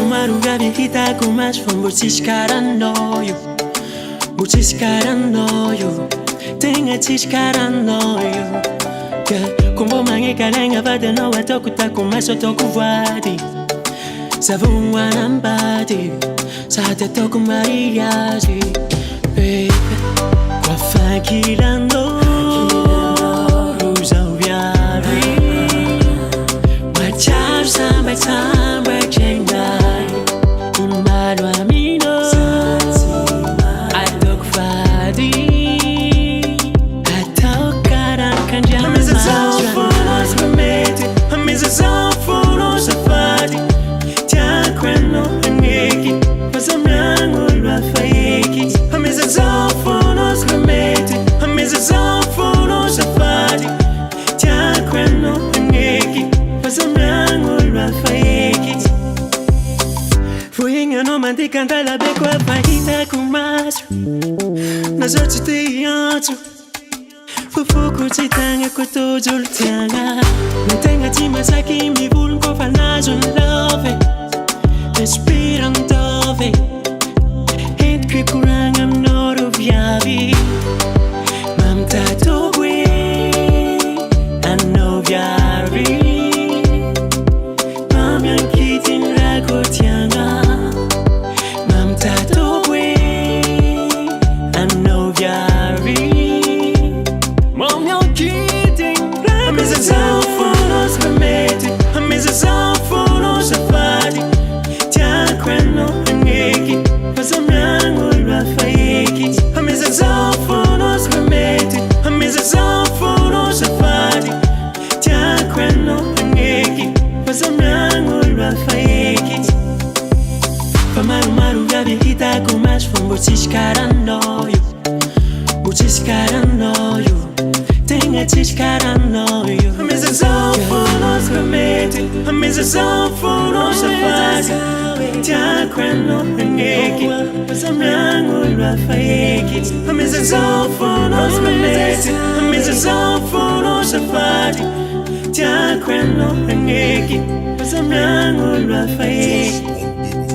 Madrugada irrita com mais fome. Muitos carannoio tenha carannoio. Como mange calenga vada no é toco tá com mais eu toco vadi. Sabe anambadi, sabe toco mariachi. Baby, qua fa girando, rosa viari. My charms are my time breaking night. Canta la beco a fajita com macho. Nas outras teatro Fufuku titanga koto jultianga. Não tenha tima saki mi vuln ko falnajon love. Respiran dove Hit que kurangam noro viavi. Mam tatogwe Anno viavi. Mam yankitin rakotianga. Muitos carannoio tenha carannoio. A mesa só fonos promete, a mesa só fonos safadi. Tia quando negi, mas a mango la fake. A mesa só fonos promete, a mesa só fonos safadi. Tia quando negi, mas a mango la fake.